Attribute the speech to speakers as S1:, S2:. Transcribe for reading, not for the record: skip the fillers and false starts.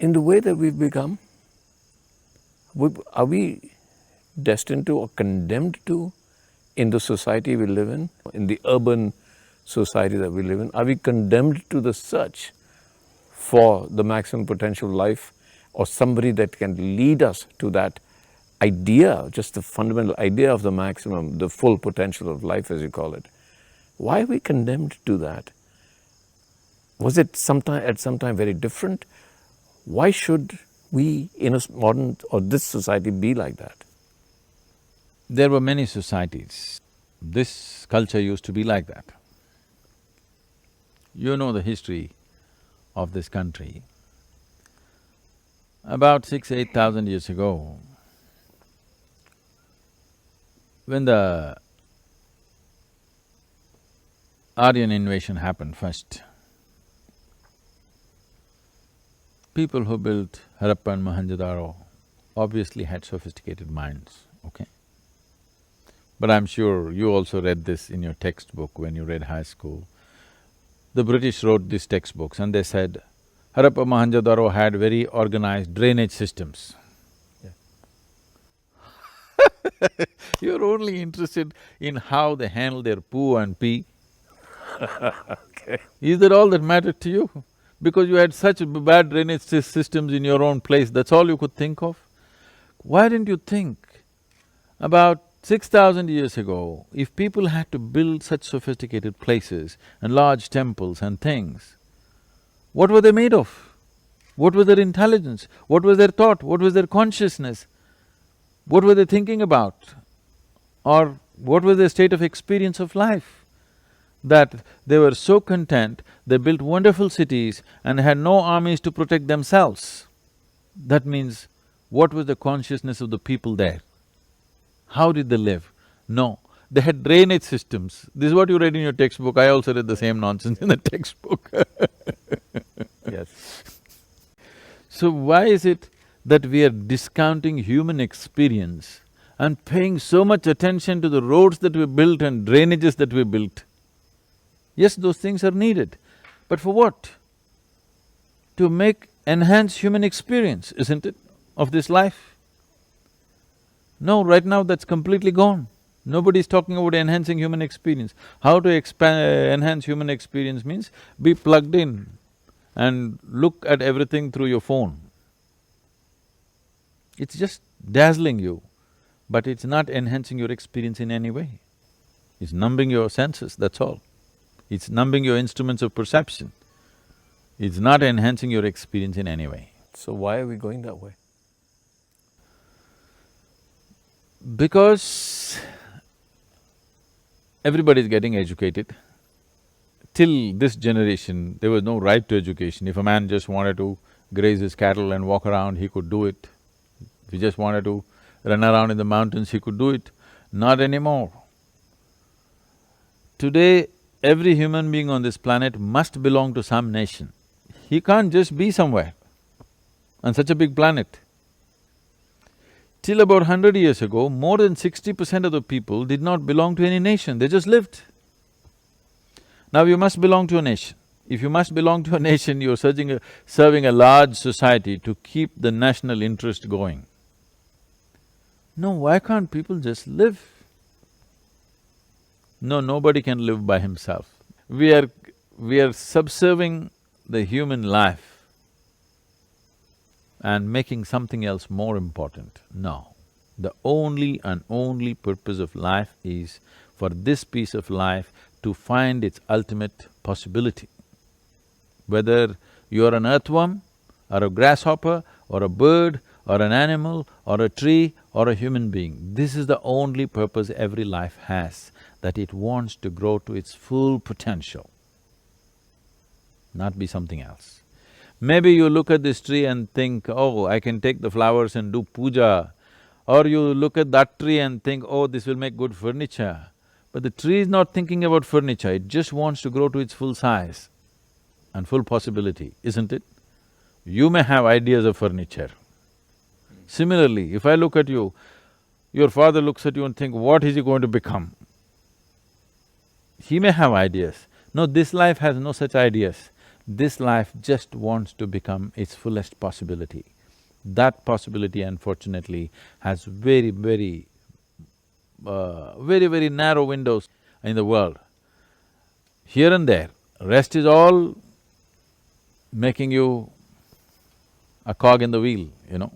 S1: in the way that we've become, are we destined to or condemned to in the society we live in the urban society that we live in? Are we condemned to the search for the maximum potential of life or somebody that can lead us to that idea, just the fundamental idea of the maximum, the full potential of life as you call it? Why are we condemned to that? Was it at some time very different? Why should we in a modern or this society be like that?
S2: There were many societies. This culture used to be like that. You know the history of this country. About 8,000 years ago, when the Aryan invasion happened first, people who built Harappa and Mohenjo-daro obviously had sophisticated minds, okay? But I'm sure you also read this in your textbook when you read high school. The British wrote these textbooks and they said, Harappa, Mohenjo-daro had very organized drainage systems. Yeah. You're only interested in how they handle their poo and pee.
S1: Okay.
S2: Is that all that mattered to you? Because you had such bad drainage systems in your own place, that's all you could think of? Why didn't you think about 6,000 years ago, if people had to build such sophisticated places and large temples and things, what were they made of? What was their intelligence? What was their thought? What was their consciousness? What were they thinking about? Or what was their state of experience of life? That they were so content, they built wonderful cities and had no armies to protect themselves. That means, what was the consciousness of the people there? How did they live? No, they had drainage systems. This is what you read in your textbook, I also read the same nonsense in the textbook.
S1: Yes.
S2: So why is it that we are discounting human experience and paying so much attention to the roads that we built and drainages that we built? Yes, those things are needed, but for what? To enhance human experience, isn't it, of this life? No, right now that's completely gone. Nobody's talking about enhancing human experience. How to enhance human experience means be plugged in and look at everything through your phone. It's just dazzling you, but it's not enhancing your experience in any way. It's numbing your senses, that's all. It's numbing your instruments of perception. It's not enhancing your experience in any way.
S1: So why are we going that way?
S2: Because everybody is getting educated. Till this generation, there was no right to education. If a man just wanted to graze his cattle and walk around, he could do it. If he just wanted to run around in the mountains, he could do it. Not anymore. Today, every human being on this planet must belong to some nation. He can't just be somewhere on such a big planet. Till about 100 years ago, more than 60% of the people did not belong to any nation, they just lived. Now you must belong to a nation. If you must belong to a nation, you're serving a large society to keep the national interest going. No, why can't people just live? No, nobody can live by himself. We are subserving the human life and making something else more important. No. The only and only purpose of life is for this piece of life to find its ultimate possibility. Whether you're an earthworm, or a grasshopper, or a bird, or an animal, or a tree, or a human being, this is the only purpose every life has, that it wants to grow to its full potential, not be something else. Maybe you look at this tree and think, oh, I can take the flowers and do puja. Or you look at that tree and think, oh, this will make good furniture. But the tree is not thinking about furniture, it just wants to grow to its full size and full possibility, isn't it? You may have ideas of furniture. Similarly, if I look at you, your father looks at you and think, what is he going to become? He may have ideas. No, this life has no such ideas. This life just wants to become its fullest possibility. That possibility, unfortunately, has very narrow windows in the world. Here and there, rest is all making you a cog in the wheel, you know.